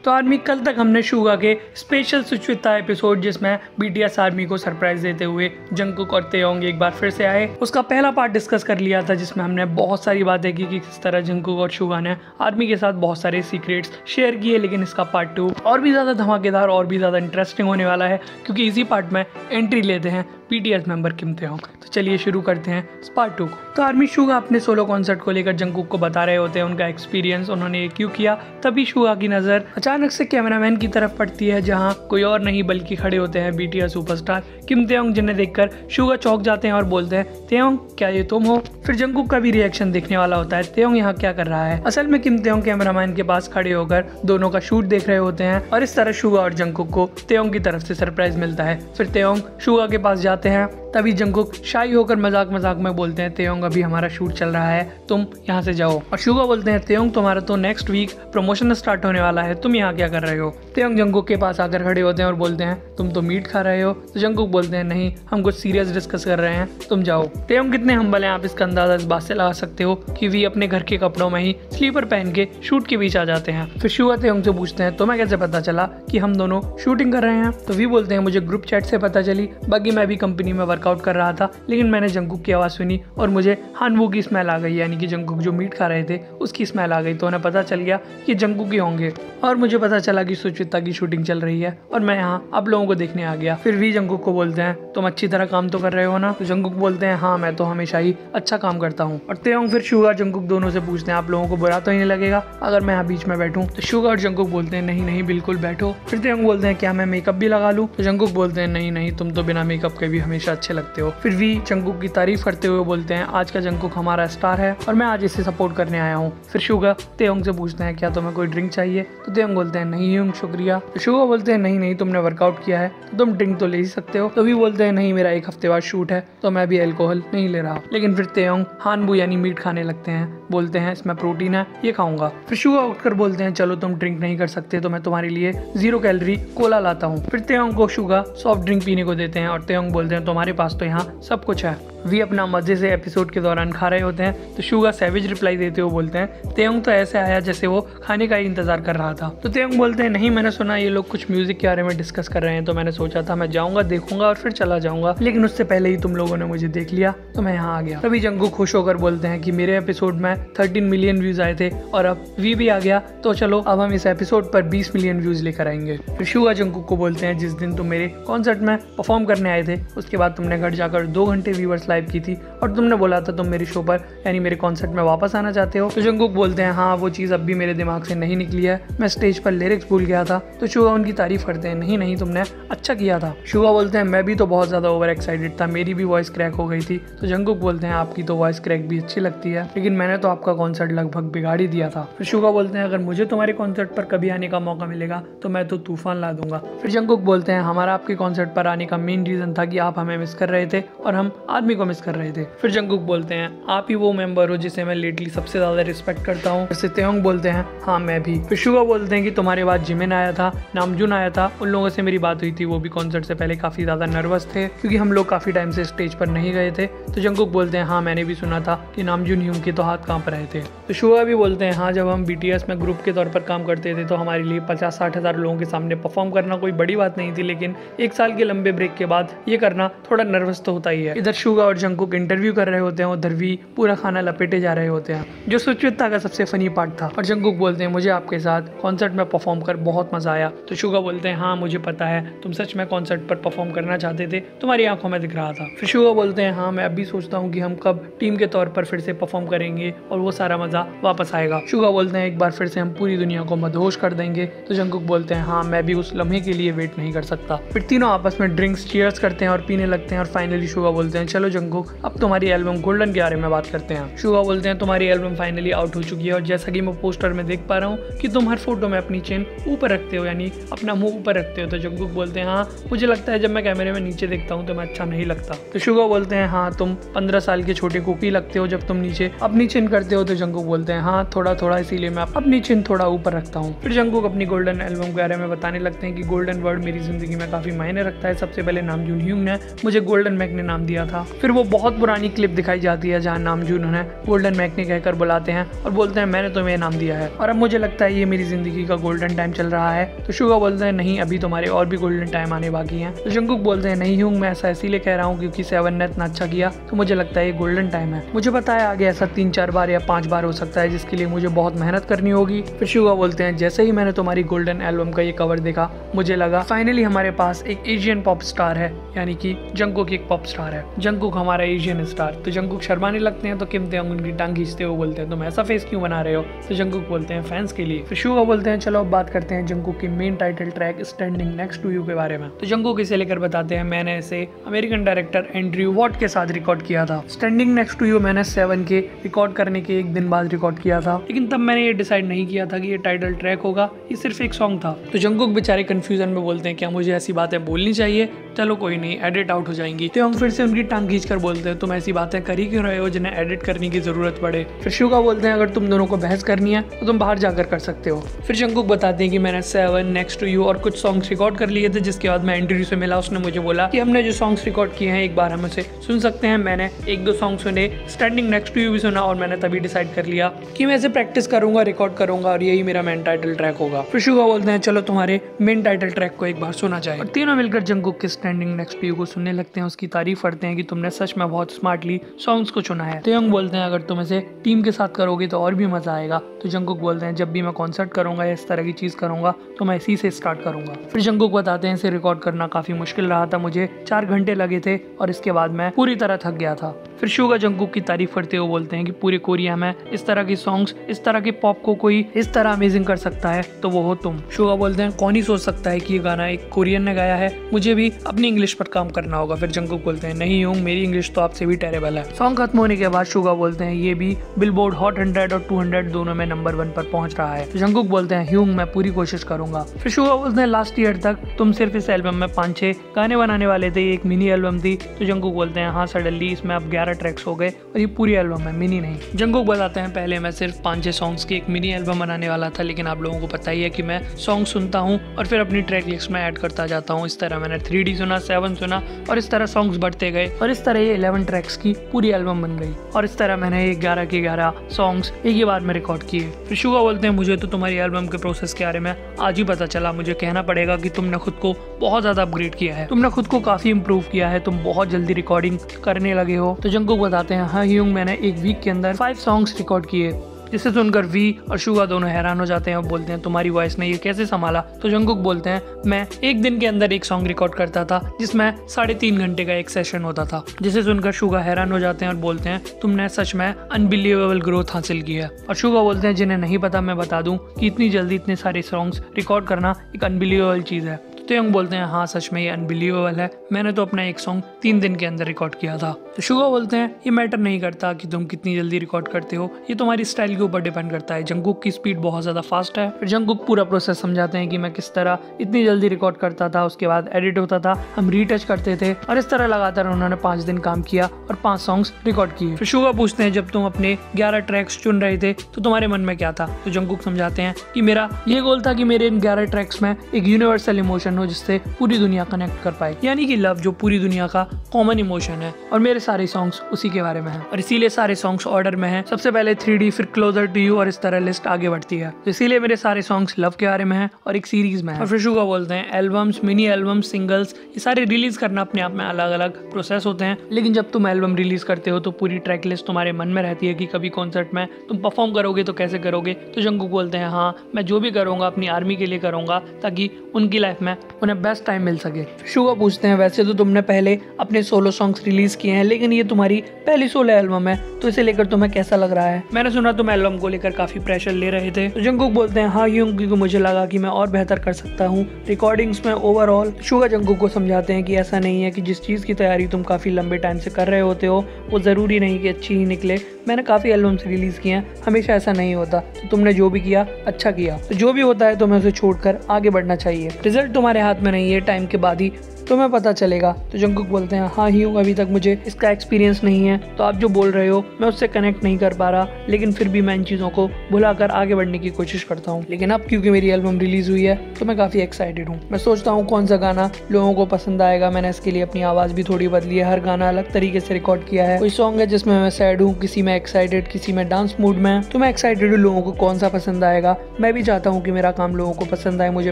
तो आर्मी कल तक हमने शुगा के स्पेशल सुचविता एपिसोड जिसमें बीटीएस आर्मी को सरप्राइज देते हुए जंगकुक और तेयोंग एक बार फिर से आए, उसका पहला पार्ट डिस्कस कर लिया था जिसमें हमने बहुत सारी बातें की कि किस तरह जंगकुक और शुगा ने आर्मी के साथ बहुत सारे सीक्रेट्स शेयर किए। लेकिन इसका पार्ट 2 और भी ज़्यादा धमाकेदार और भी ज़्यादा इंटरेस्टिंग होने वाला है क्योंकि इसी पार्ट में एंट्री लेते हैं बीटीएस मेंबर किम तेयोंग। तो चलिए शुरू करते हैं इस पार्ट 2 को। तो आर्मी शुगा अपने सोलो कॉन्सर्ट को लेकर जंगकुक को बता रहे होते हैं उनका एक्सपीरियंस, उन्होंने ये क्यों किया। तभी शुगा की नज़र अचानक से कैमरामैन की तरफ पड़ती है जहां कोई और नहीं बल्कि खड़े होते हैं बीटीएस सुपरस्टार किम तेयोंग, जिन्हें देखकर शुगा चौंक जाते हैं और बोलते हैं तेयोंग क्या ये तुम हो। फिर जंगकुक का भी रिएक्शन देखने वाला होता है, तेयोंग यहाँ क्या कर रहा है। असल में किम तेयोंग कैमरामैन के पास खड़े होकर दोनों का शूट देख रहे होते हैं और इस तरह शुगा और जंगकुक को तेयोंग की तरफ से सरप्राइज मिलता है। फिर तेयोंग शुगा के पास जाते हैं, तभी जंगकुक शाई होकर मजाक मजाक में बोलते हैं तेयोंग अभी हमारा शूट चल रहा है, तुम यहाँ से जाओ। और शुगा बोलते हैं तेयोंग तुम्हारा तो नेक्स्ट वीक प्रमोशन स्टार्ट होने वाला है, तुम यहाँ क्या कर रहे हो। तेयोंग जंगकुक के पास आकर खड़े होते हैं और बोलते हैं तुम तो मीट खा रहे हो। तो जंगकुक बोलते हैं नहीं, हम कुछ सीरियस डिस्कस कर रहे हैं, तुम जाओ। तेयोंग कितने हम्बल हैं आप इसका अंदाजा इस बात से लगा सकते हो कि वी अपने घर के कपड़ों में ही स्लीपर पहन के शूट के बीच आ जाते हैं। फिर शुगा तेयोंग से पूछते हैं तुम्हें कैसे पता चला कि हम दोनों शूटिंग कर रहे हैं। तो वी बोलते हैं मुझे ग्रुप चैट से पता चली, बाकी मैं भी कंपनी में वर्कआउट कर रहा था लेकिन मैंने जंगकुक की आवाज़ सुनी और मुझे हानवू की स्मेल आ गई, यानी कि जंगकुक जो मीट खा रहे थे उसकी स्मेल आ गई। तो उन्हें पता चल गया कि जंगकुक ही होंगे और मुझे पता चला कि सुचविता की शूटिंग चल रही है और मैं यहाँ आप लोगों को देखने आ गया। फिर वी जंगकुक को बोलते हैं तुम अच्छी तरह काम तो कर रहे हो ना। तो जंगकुक बोलते हैं हाँ मैं तो हमेशा ही अच्छा काम करता हूँ। और तेयोंग फिर शुगा जंगकुक दोनों से पूछते हैं आप लोगों को बुरा तो नहीं लगेगा अगर मैं यहाँ बीच में बैठूं। तो शुगा और जंगकुक बोलते हैं नहीं नहीं बिल्कुल बैठो। फिर तेयोंग बोलते हैं क्या मैं मेकअप भी लगा लूँ। तो जंगकुक बोलते हैं नहीं नहीं तुम तो बिना मेकअप के भी हमेशा अच्छे लगते हो। फिर वी जंगकुक की तारीफ करते हुए बोलते हैं आज का जंगकुक हमारा स्टार है और मैं आज इसे सपोर्ट करने आया हूँ। फिर शुगा तेयोंग से पूछते हैं क्या तुम्हें कोई ड्रिंक चाहिए। तो तेयोंग बोलते हैं नहीं यूं शुक्रिया। तो शुगा बोलते हैं नहीं नहीं तुमने वर्कआउट किया है तो तुम ड्रिंक तो ले ही सकते हो। तो भी बोलते हैं नहीं मेरा 1 हफ्ते बाद शूट है तो मैं भी अल्कोहल नहीं ले रहा। लेकिन फिर तेयोंग हानबू यानी मीट खाने लगते हैं, बोलते हैं इसमें प्रोटीन है ये खाऊंगा। फिर शुगा उठकर बोलते हैं चलो तुम ड्रिंक नहीं कर सकते तो मैं तुम्हारे लिए 0 कैलोरी कोला लाता हूँ। फिर तेयोंग को शुगा सॉफ्ट ड्रिंक पीने को देते हैं और तेयोंग बोलते हैं तुम्हारे पास तो यहाँ सब कुछ है। वी अपना मजे से एपिसोड के दौरान खा रहे होते हैं तो शुगा सैवेज रिप्लाई देते हुए बोलते हैं तेयोंग तो ऐसे आया जैसे वो खाने का ही इंतजार कर रहा था। तो तेयोंग बोलते हैं नहीं मैंने सुना ये लोग कुछ म्यूजिक के बारे में डिस्कस कर रहे हैं तो मैंने सोचा था मैं जाऊंगा देखूंगा और फिर चला जाऊंगा, लेकिन उससे पहले ही तुम लोगों ने मुझे देख लिया तो मैं यहाँ आ गया। तभी जंगकुक खुश होकर बोलते हैं कि मेरे एपिसोड में 13 मिलियन व्यूज आए थे और अब वी भी आ गया तो चलो अब हम इस एपिसोड पर 20 मिलियन व्यूज लेकर आएंगे। फिर शुगा जंगकुक को बोलते हैं जिस दिन तुम मेरे कॉन्सर्ट में परफॉर्म करने आए थे उसके बाद तुमने घर जाकर 2 घंटे व्यूअर्स लाइव की थी और तुमने बोला था तुम मेरे शो पर यानी मेरे कॉन्सर्ट में वापस आना चाहते हो। तो जंगकुक बोलते हैं हाँ वो चीज़ अब भी मेरे दिमाग से नहीं निकली है, मैं स्टेज पर लिरिक्स भूल गया था। तो शुगा उनकी तारीफ करते हैं नहीं नहीं तुमने अच्छा किया था। शुगा बोलते हैं मैं भी तो बहुत ज़्यादा ओवर एक्साइटेड था, मेरी भी वॉइस क्रैक हो गई थी। तो जंगकुक बोलते हैं आपकी तो वॉइस क्रैक भी अच्छी लगती है लेकिन मैंने तो आपका कॉन्सर्ट लगभग बिगाड़ ही दिया था। फिर शुगा बोलते हैं अगर मुझे तुम्हारे कॉन्सर्ट पर कभी आने का मौका मिलेगा तो मैं तो तूफान ला दूंगा। फिर जंगकुक बोलते हैं हमारा आपके कॉन्सर्ट पर आने का मेन रीजन था कि आप हमें मिस कर रहे थे और हम आर्मी को मिस कर रहे थे। फिर जंगकुक बोलते हैं आप ही वो मेंबर हो जिसे मैं लेटली सबसे ज्यादा रिस्पेक्ट करता हूँ। फिर तेयोंग बोलते हैं हाँ मैं भी। फिर शुगा बोलते हैं कि तुम्हारे बाद जिमिन आया था, नामजून आया था, उन लोगों से मेरी बात हुई थी, वो भी कॉन्सर्ट से पहले काफी ज्यादा नर्वस थे क्योंकि हम लोग काफी टाइम से स्टेज पर नहीं गए थे। तो जंगकुक बोलते हैं हाँ मैंने भी सुना था कि नामजून ह्यूम के तो हाथ कांप रहे थे। तो शुगा भी बोलते हैं हाँ जब हम बीटीएस में ग्रुप के तौर पर काम करते थे तो हमारे लिए 50-60 हज़ार लोगों के सामने परफॉर्म करना कोई बड़ी बात नहीं थी, लेकिन 1 साल के लंबे ब्रेक के बाद ये करना थोड़ा नर्वस तो होता ही है। इधर शुगा और जंगकुक इंटरव्यू कर रहे होते हैं, उधर भी पूरा खाना लपेटे जा रहे होते हैं जो सुचविता का सबसे फनी पार्ट था। और जंगकुक बोलते हैं मुझे आपके साथ कॉन्सर्ट में परफॉर्म कर बहुत मजा आया। तो शुगा बोलते हैं हाँ मुझे पता है तुम सच में कॉन्सर्ट पर परफॉर्म करना चाहते थे, तुम्हारी आंखों में दिख रहा था। फिर शुगा बोलते हैं हाँ मैं अब भी सोचता हूँ कि हम कब टीम के तौर पर फिर से परफॉर्म करेंगे और वो सारा मजा वापस आएगा। शुगा बोलते हैं एक बार फिर से हम पूरी दुनिया को मदहोश कर देंगे। तो जंगकुक बोलते हैं हाँ मैं भी उस लम्हे के लिए वेट नहीं कर सकता। फिर तीनों आपस में ड्रिंक्स चीयर्स करते हैं और पीने लगते हैं और फाइनली शुगा बोलते हैं चलो जंगकुक अब तुम्हारी एल्बम गोल्डन के बारे में बात करते हैं। शुगा बोलते हैं तुम्हारी एल्बम फाइनली आउट हो चुकी है और जैसा कि मैं पोस्टर में देख पा रहा हूँ कि तुम हर फोटो में अपनी चेन ऊपर रखते हो यानी अपना मुंह ऊपर रखते हो। तो जंगकुक बोलते हैं हाँ मुझे लगता है जब मैं कैमरे में नीचे देखता हूँ तो मैं अच्छा नहीं लगता। तो शुगा बोलते हैं हाँ तुम 15 साल के छोटे कुकी लगते हो जब तुम नीचे अपनी चिन करते हो। तो जंगकुक बोलते हैं हाँ थोड़ा थोड़ा इसीलिए मैं अपनी चिन थोड़ा ऊपर रखता हूँ। फिर जंगकुक अपनी गोल्डन एल्बम के बारे में बताने लगते हैं कि गोल्डन वर्ड मेरी जिंदगी में काफी मायने रखता है। सबसे पहले नामजून ह्यूम ने मुझे गोल्डन मैक ने नाम दिया था। फिर फिर वो बहुत पुरानी क्लिप दिखाई जाती है जहाँ नामजून उन्हें गोल्डन मैकने कहकर बुलाते हैं और बोलते हैं मैंने तुम्हें नाम दिया है और अब मुझे लगता है ये मेरी जिंदगी का गोल्डन टाइम चल रहा है। तो शुगा बोलते हैं नहीं, अभी तुम्हारे और भी गोल्डन टाइम आने बाकी हैं। तो जंगकुक बोलते हैं नहीं हूँ, मैं ऐसा इसीलिए कह रहा हूँ क्योंकि 7 ने इतना अच्छा किया तो मुझे लगता है ये गोल्डन टाइम है। मुझे पता है आगे ऐसा 3-4 बार या 5 बार हो सकता है जिसके लिए मुझे बहुत मेहनत करनी होगी। फिर शुगा बोलते हैं जैसे ही मैंने तुम्हारी गोल्डन एल्बम का ये कवर देखा मुझे लगा फाइनली हमारे पास एक एशियन पॉप स्टार है, यानी कि जंगकुक एक पॉप स्टार है, जंगकुक हमारा एशियन स्टार। तो जंगकुक शर्माने लगते हैं तो किम तेयोंग उनकी टांग खींचते हुए बोलते हैं तुम ऐसा फेस क्यों बना रहे हो। तो जंगकुक बोलते हैं फैंस के लिए। फिर शुगा बोलते हैं चलो अब बात करते हैं जंगकुक की main title track standing next to you के बारे में। तो जंगकुक इसे लेकर बताते हैं मैंने इसे अमेरिकन डायरेक्टर एंड्रयू वॉट के साथ रिकॉर्ड किया था। स्टैंडिंग नेक्स्ट टू यू मैंने 7 के रिकॉर्ड करने के एक दिन बाद रिकॉर्ड किया था, लेकिन तब मैंने ये डिसाइड नहीं किया था कि ये टाइटल ट्रैक होगा, ये सिर्फ एक सॉन्ग था। तो जंगकुक बेचारे कंफ्यूजन में बोलते हैं क्या मुझे ऐसी बातें बोलनी चाहिए, चलो कोई नहीं एडिट आउट हो जाएंगी। तो हम फिर से उनकी टांग खींच कर बोलते हैं तुम ऐसी बातें कर ही क्यों रहे हो जिन्हें एडिट करने की जरूरत पड़े। फिर शुगा बोलते हैं अगर तुम दोनों को बहस करनी है तो तुम बाहर जाकर कर सकते हो। फिर जंगकुक बताते हैं कि मैंने 7 नेक्स्ट टू यू और कुछ सॉन्ग्स रिकॉर्ड कर लिए थे, जिसके बाद मैं एंड्रयू से मिला, उसने मुझे बोला कि हमने जो सॉन्ग्स रिकॉर्ड किए हैं एक बार हम उसे सुन सकते हैं। मैंने 1-2 सॉन्ग सुने, स्टैंडिंग नेक्स्ट टू यू भी सुना और मैंने तभी डिसाइड कर लिया कि मैं इसे प्रैक्टिस करूंगा, रिकॉर्ड करूंगा और यही मेरा मेन टाइटल ट्रैक होगा। फिर शुगा बोलते हैं चलो तुम्हारे मेन टाइटल ट्रैक को एक बार सुना जाए और तीनों मिलकर जंगकुक के स्टैंडिंग नेक्स्ट टू यू को सुनने लगते हैं, उसकी तारीफ करते हैं कि तुमने सच में बहुत स्मार्टली सॉन्ग्स को चुना है। तेयोंग बोलते हैं अगर तुम इसे टीम के साथ करोगे तो और भी मजा आएगा। तो जंगकुक बोलते हैं जब भी मैं कॉन्सर्ट करूंगा या इस तरह की चीज करूंगा तो मैं इसी से स्टार्ट करूंगा। फिर जंगकुक बताते हैं इसे रिकॉर्ड करना काफी मुश्किल रहा था, मुझे 4 घंटे लगे थे और इसके बाद मैं पूरी तरह थक गया था। फिर शुगा जंगकुक की तारीफ करते हुए बोलते हैं कि पूरे कोरिया में इस तरह की सॉन्ग्स, इस तरह के पॉप को कोई इस तरह अमेजिंग कर सकता है तो वो हो तुम। शुगा बोलते हैं कौन ही सोच सकता है कि ये गाना एक कोरियन ने गाया है, मुझे भी अपनी इंग्लिश पर काम करना होगा। फिर जंगकुक बोलते हैं नहीं हूँ, मेरी इंग्लिश तो आपसे भी टेरेबल है। सॉन्ग खत्म होने के बाद शुगा बोलते हैं ये भी बिलबोर्ड हॉट 100 और 200 दोनों में नंबर 1 पर पहुंच रहा है। तो जंगकुक बोलते हैं ह्यूंग मैं पूरी कोशिश करूंगा। फिर शुगा बोलते हैं लास्ट ईयर तक तुम सिर्फ इस एल्बम में 5-6 गाने बनाने वाले थे, एक मिनी एल्बम थी। तो जंगकुक बोलते हैं हाँ सडनली इसमें अब 11 ट्रैक्स हो गए और ये पूरी एल्बम है, मिनी नहीं। जंगकुक बताते हैं पहले मैं सिर्फ 5-6 सॉन्ग्स की एक मिनी एल्बम बनाने वाला था, लेकिन आप लोगों को पता ही है कि मैं सॉन्ग सुनता हूँ और फिर अपनी ट्रैक लिस्ट में ऐड करता जाता हूँ। इस तरह मैंने 3D सुना, 7 सुना और इस तरह सॉन्ग्स बढ़ते गए और इस तरह ये 11 ट्रैक्स की पूरी एल्बम बन गई और इस तरह मैंने ये 11 के 11 सॉन्ग्स एक ही बार में रिकॉर्ड किए। फिर शुगा बोलते हैं मुझे तो तुम्हारी एल्बम के प्रोसेस के बारे में आज ही पता चला, मुझे कहना पड़ेगा कि तुमने खुद को बहुत ज्यादा अपग्रेड किया है, तुमने खुद को काफी इंप्रूव किया है, तुम बहुत जल्दी रिकॉर्डिंग करने लगे हो। तो जंगकुक बताते हैं हाँ ह्यूंग मैंने एक वीक के अंदर 5 सॉन्ग्स रिकॉर्ड किए, जिसे सुनकर वी और शुगा दोनों हैरान हो जाते हैं और बोलते हैं तुम्हारी वॉइस ने ये कैसे संभाला। तो जंगकुक बोलते हैं मैं एक दिन के अंदर एक सॉन्ग रिकॉर्ड करता था जिसमें 3.5 घंटे का एक सेशन होता था, जिसे सुनकर शुगा हैरान हो जाते हैं और बोलते हैं तुमने सच में अनबिलीवेबल ग्रोथ हासिल की है। और शुगा बोलते हैं जिन्हें नहीं पता मैं बता दूं कि इतनी जल्दी इतने सारे सॉन्ग्स रिकॉर्ड करना एक अनबिलीवेबल चीज़ है। तेयोंग बोलते हैं हाँ सच में ये अनबिलीवेबल है, मैंने तो अपना एक सॉन्ग 3 दिन के अंदर रिकॉर्ड किया था। तो शुगा बोलते हैं ये मैटर नहीं करता कि तुम कितनी जल्दी रिकॉर्ड करते हो, ये तुम्हारी स्टाइल के ऊपर डिपेंड करता है। जंगकुक की स्पीड बहुत ज़्यादा फास्ट है। फिर जंगकुक पूरा प्रोसेस समझाते हैं कि मैं किस तरह इतनी जल्दी रिकॉर्ड करता था, उसके बाद एडिट होता था, हम रीटच करते थे और इस तरह लगातार उन्होंने 5 दिन काम किया और 5 सॉन्ग्स रिकॉर्ड किए। फिर शुगा पूछते हैं जब तुम अपने 11 ट्रैक्स चुन रहे थे तो तुम्हारे मन में क्या था। तो जंगकुक समझाते हैं कि मेरा ये गोल था कि मेरे इन 11 ट्रैक्स में एक यूनिवर्सल इमोशन हो जिससे पूरी दुनिया कनेक्ट कर पाए, यानी कि लव जो पूरी दुनिया का कॉमन इमोशन है और मेरे सारे सॉन्ग्स उसी के बारे में हैं और इसीलिए सारे सॉन्ग्स ऑर्डर में हैं, सबसे पहले 3D फिर क्लोजर टू यू और इस तरह लिस्ट आगे बढ़ती है। तो इसीलिए मेरे सारे सॉन्ग्स लव के बारे में हैं और एक सीरीज में है। और फिर शुगा बोलते हैं एल्बम्स, मिनी एल्बम्स, सिंगल्स ये सारे रिलीज करना अपने आप में अलग अलग प्रोसेस होते हैं, लेकिन जब तुम एल्बम रिलीज करते हो तो पूरी ट्रैक लिस्ट तुम्हारे मन में रहती है कि कभी कॉन्सर्ट में तुम परफॉर्म करोगे तो कैसे करोगे। तो जंगकुक बोलते हैं हाँ मैं जो भी करूंगा अपनी आर्मी के लिए करूंगा ताकि उनकी लाइफ में उन्हें बेस्ट टाइम मिल सके। शुगा पूछते हैं वैसे तो तुमने पहले अपने सोलो सॉन्ग्स रिलीज किए हैं, लेकिन ये तुम्हारी पहली सोलो एल्बम है तो इसे लेकर तुम्हें कैसा लग रहा है। मैंने सुना तुम एल्बम को लेकर काफी प्रेशर ले रहे थे। तो जंगकुक बोलते हैं हाँ यूं क्योंकि मुझे लगा कि मैं और बेहतर कर सकता हूँ रिकॉर्डिंग्स में ओवरऑल। शुगा जंगकुक को समझाते हैं कि ऐसा नहीं है कि जिस चीज की तैयारी तुम काफी लंबे टाइम से कर रहे होते हो वो जरूरी नहीं कि अच्छी ही निकले। मैंने काफी एल्बम्स रिलीज किए हैं, हमेशा ऐसा नहीं होता, तो तुमने जो भी किया अच्छा किया, तो जो भी होता है तुम्हें उसे छोड़कर आगे बढ़ना चाहिए। रिजल्ट तुम्हारे हाथ में नहीं है, टाइम के बाद ही तुम्हें पता चलेगा। तो जंगकुक बोलते हैं हाँ ह्यूंग, अभी तक मुझे इसका एक्सपीरियंस नहीं है, तो आप जो बोल रहे हो मैं उससे कनेक्ट नहीं कर पा रहा, लेकिन फिर भी मैं इन चीज़ों को भुलाकर आगे बढ़ने की कोशिश करता हूँ। लेकिन अब क्योंकि मेरी एल्बम रिलीज हुई है तो मैं काफ़ी एक्साइटेड हूँ। मैं सोचता हूँ कौन सा गाना लोगों को पसंद आएगा। मैंने इसके लिए अपनी आवाज़ भी थोड़ी बदली है, हर गाना अलग तरीके से रिकॉर्ड किया है। कोई सॉन्ग है जिसमें मैं सैड हूँ, किसी में एक्साइटेड, किसी में डांस मूड में। तो मैं एक्साइटेड हूँ लोगों को कौन सा पसंद आएगा। मैं भी चाहता हूँ कि मेरा काम लोगों को पसंद आए, मुझे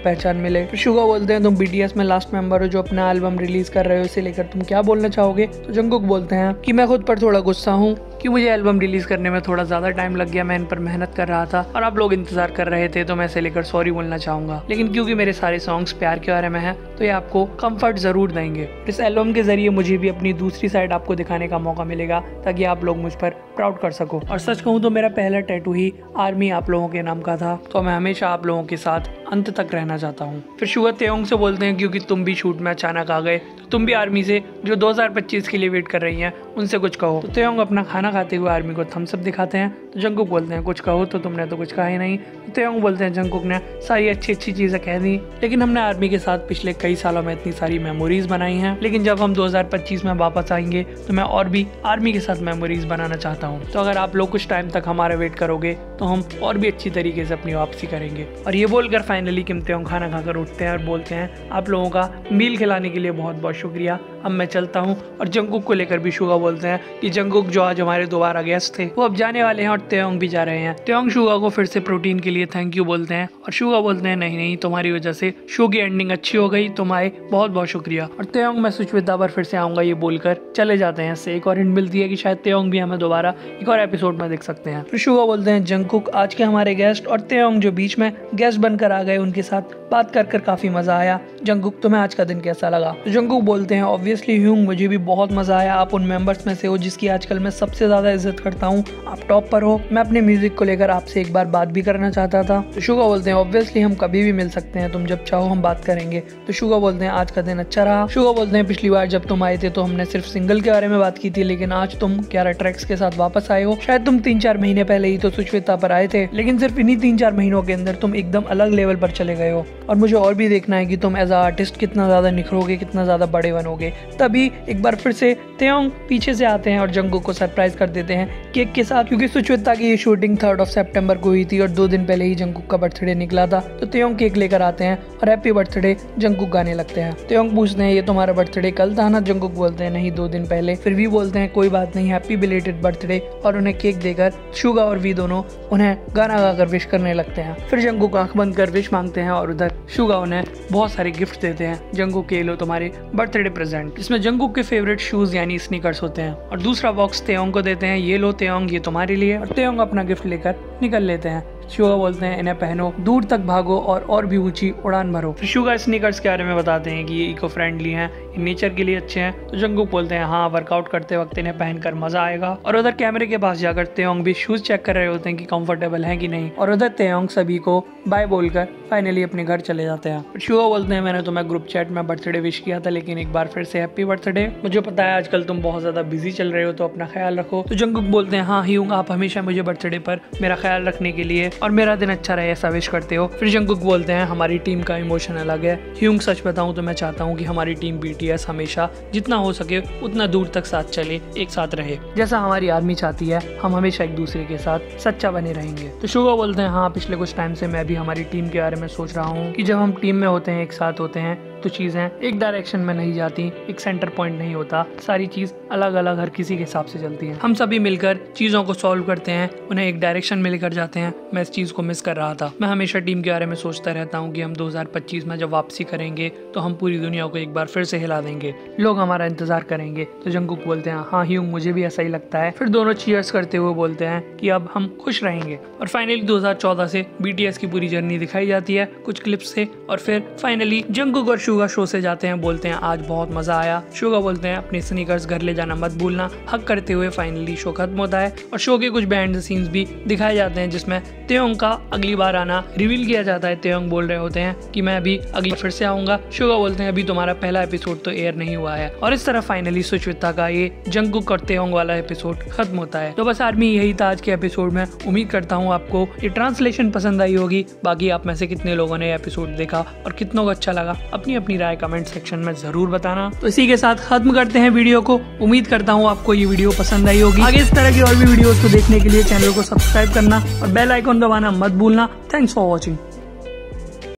पहचान मिले। फिर शुगा बोलते हैं तुम BTS में लास्ट मेंबर हो जो अपना एल्बम रिलीज कर रहे हो, इसे लेकर तुम क्या बोलना चाहोगे। तो जंगकुक बोलते हैं कि मैं खुद पर थोड़ा गुस्सा हूँ कि मुझे एल्बम रिलीज करने में थोड़ा ज़्यादा टाइम लग गया। मैं इन पर मेहनत कर रहा था और आप लोग इंतजार कर रहे थे, तो मैं इसे लेकर सॉरी बोलना चाहूँगा। लेकिन क्योंकि मेरे सारे सॉन्ग्स प्यार के बारे में हैं तो ये आपको कंफर्ट ज़रूर देंगे। इस एल्बम के जरिए मुझे भी अपनी दूसरी साइड आपको दिखाने का मौका मिलेगा ताकि आप लोग मुझ पर प्राउड कर सको। और सच कहूँ तो मेरा पहला टैटू ही आर्मी आप लोगों के नाम का था, तो मैं हमेशा आप लोगों के साथ अंत तक रहना चाहता हूँ। फिर शुगा तेयोंग से बोलते हैं क्योंकि तुम भी शूट में अचानक आ गए, तो तुम भी आर्मी से जो 2025 के लिए वेट कर रही हैं उनसे कुछ कहो। तो तेयोंग अपना खाना खाते हुए आर्मी को थम्स अप दिखाते हैं। तो जंगकुक बोलते हैं कुछ कहो, तो तुमने तो कुछ कहा ही नहीं। तो तेयोंग बोलते हैं जंगकुक ने सारी अच्छी चीज़ें कह दी, लेकिन हमने आर्मी के साथ पिछले कई सालों में इतनी सारी मेमोरीज बनाई हैं, लेकिन जब हम 2025 में वापस आएंगे तो मैं और भी आर्मी के साथ मेमोरीज बनाना चाहता हूँ। तो अगर आप लोग कुछ टाइम तक हमारा वेट करोगे तो हम और भी अच्छी तरीके से अपनी वापसी करेंगे। और ये बोलकर फाइनली किम तेयोंग खाना खाकर उठते हैं और बोलते हैं आप लोगों का मील खिलाने के लिए बहुत बहुत शुक्रिया, अब मैं चलता हूँ। और जंगकुक को लेकर भी शुगा बोलते हैं कि जंगकुक जो आज हमारे दोबारा गेस्ट थे वो अब जाने वाले हैं और तेयोंग भी जा रहे हैं। तेयोंग शुगा को फिर से प्रोटीन के लिए थैंक यू बोलते हैं और शुगा बोलते हैं नहीं नहीं, तुम्हारी वजह से शो की एंडिंग अच्छी हो गई, तुम आए बहुत बहुत शुक्रिया। और तेयोंग मैं सुचविता पर फिर से आऊंगा ये बोलकर चले जाते हैं। इससे एक और हिंट मिलती है कि शायद तेयोंग भी हमें दोबारा एक और एपिसोड में देख सकते हैं। फिर शुगा बोलते हैं जंगकुक आज के हमारे गेस्ट और तेयोंग जो बीच में गेस्ट बनकर आ गए, उनके साथ बात कर काफी मजा आया। जंगकुक तुम्हें आज का दिन कैसा लगा। तो जंगकुक बोलते हैं ऑब्वियसली ह्यूंग मुझे भी बहुत मजा आया, आप उन मेंबर्स में से हो जिसकी आजकल मैं सबसे ज्यादा इज्जत करता हूँ, आप टॉप पर हो। मैं अपने म्यूजिक को लेकर आपसे एक बार बात भी करना चाहता था। तो शुगा बोलते हैं ऑब्वियसली हम कभी भी मिल सकते हैं, तुम जब चाहो हम बात करेंगे। तो शुगा बोलते हैं आज का दिन अच्छा रहा। शुगा बोलते हैं पिछली बार जब तुम आए थे तो हमने सिर्फ सिंगल के बारे में बात की थी, लेकिन आज तुम 11 ट्रैक्स के साथ वापस आए हो। शायद तुम 3-4 महीने पहले ही तो सुचविता पर आए थे, लेकिन सिर्फ इन्हीं 3-4 महीनों के अंदर तुम एकदम अलग लेवल पर चले गए हो। और मुझे और भी देखना है कि तुम एज आर्टिस्ट कितना ज्यादा निखरोगे, कितना ज्यादा बड़े बनोगे। तभी एक बार फिर से तेयोंग पीछे से आते हैं और जंगकुक को सरप्राइज कर देते हैं केक के साथ, क्योंकि सुचविता की ये शूटिंग 3 सितंबर को हुई थी और 2 दिन पहले ही जंगकुक का बर्थडे निकला था। तो तेयोंग केक लेकर आते हैं और हैप्पी बर्थडे जंगकुक गाने लगते हैं। तेयोंग पूछते हैं ये तुम्हारा बर्थडे कल था ना। जंगकुक बोलते हैं नहीं 2 दिन पहले। फिर भी बोलते हैं कोई बात नहीं, हैप्पी बिलेटेड बर्थडे, और उन्हें केक देकर शुगा और वी दोनों उन्हें गाना गाकर विश करने लगते हैं। फिर जंगकुक आंख बंद कर विश मांगते हैं और उधर शुगा उन्हें बहुत सारे गिफ्ट देते हैं। जंगकुक के लो तुम्हारे बर्थडे प्रेजेंट, इसमें जंगकुक के फेवरेट शूज यानी स्नीकर्स होते हैं। और दूसरा बॉक्स तेयोंग को देते हैं, ये लो तेयोंग ये तुम्हारे लिए। और तेयोंग अपना गिफ्ट लेकर निकल लेते हैं। शुगा बोलते हैं इन्हें पहनो, दूर तक भागो और भी ऊंची उड़ान भरो। फिर शुगा स्नीकर्स के बारे में बताते हैं कि ये इको फ्रेंडली हैं, ये नेचर के लिए अच्छे हैं। तो जंगकुक बोलते हैं हाँ वर्कआउट करते वक्त इन्हें पहनकर मजा आएगा। और उधर कैमरे के पास जाकर तेयोंग भी शूज चेक कर रहे होते हैं कि कंफर्टेबल हैं कि नहीं। और उधर तेयोंग सभी को बाय बोलकर फाइनली अपने घर चले जाते हैं। फिर शुगा बोलते हैं मैंने तुम्हें ग्रुप चैट में बर्थडे विश किया था, लेकिन एक बार फिर से हैप्पी बर्थडे। मुझे पता है आजकल तुम बहुत ज्यादा बिजी चल रहे हो, तो अपना ख्याल रखो। तो जंगकुक बोलते हैं हाँ ह्यूंग आप हमेशा मुझे बर्थडे पर मेरा ख्याल रखने के लिए और मेरा दिन अच्छा रहे ऐसा विश करते हो। फिर जंगकुक बोलते हैं हमारी टीम का इमोशन अलग है ह्यूंग, सच बताऊं तो मैं चाहता हूं कि हमारी टीम BTS हमेशा जितना हो सके उतना दूर तक साथ चले, एक साथ रहे, जैसा हमारी आर्मी चाहती है। हम हमेशा एक दूसरे के साथ सच्चा बने रहेंगे। तो शुगा बोलते हैं हाँ पिछले कुछ टाइम से मैं भी हमारी टीम के बारे में सोच रहा हूँ कि जब हम टीम में होते हैं, एक साथ होते हैं, तो चीज़ें एक डायरेक्शन में नहीं जाती, एक सेंटर पॉइंट नहीं होता, सारी चीज़ अलग अलग हर किसी के हिसाब से चलती है। हम सभी मिलकर चीज़ों को सॉल्व करते हैं, उन्हें एक डायरेक्शन में लेकर जाते हैं। मैं इस चीज़ को मिस कर रहा था। मैं हमेशा टीम के बारे में सोचता रहता हूँ कि हम 2025 में जब वापसी करेंगे तो हम पूरी दुनिया को एक बार फिर से हिला देंगे, लोग हमारा इंतजार करेंगे। तो जंगकुक बोलते हैं हाँ ह्यूंग मुझे भी ऐसा ही लगता है। फिर दोनों चीयर्स करते हुए बोलते हैं कि अब हम खुश रहेंगे। और फाइनली 2014 से BTS की पूरी जर्नी दिखाई जाती है कुछ क्लिप्स से। और फिर फाइनली जंगकुक और शुगा शो से जाते हैं, बोलते हैं आज बहुत मजा आया। शुगा बोलते हैं अपने स्नीकर्स घर ले जाने करना मत भूलना। हक करते हुए फाइनली शो खत्म होता है और शो के कुछ बिहाइंड द सीन्स भी दिखाए जाते हैं जिसमें तेयोंग का अगली बार आना रिवील किया जाता है। तेयोंग बोल रहे होते हैं कि मैं अभी अगली फिर से आऊंगा। शुगा बोलते हैं अभी तुम्हारा पहला एपिसोड तो एयर नहीं हुआ है। और इस तरह फाइनली सुचविता का ये जंगकुक और तेयोंग वाला एपिसोड खत्म होता है। तो बस आर्मी यही था आज के एपिसोड में। उम्मीद करता हूँ आपको ये ट्रांसलेशन पसंद आई होगी। बाकी आप में से कितने लोगों ने एपिसोड देखा और कितनों को अच्छा लगा अपनी अपनी राय कमेंट सेक्शन में जरूर बताना। तो इसी के साथ खत्म करते हैं वीडियो को। उम्मीद करता हूँ आपको ये वीडियो पसंद आई होगी। आगे इस तरह की और भी वीडियोस को देखने के लिए चैनल को सब्सक्राइब करना और बेल आइकॉन दबाना मत भूलना। Thanks for watching.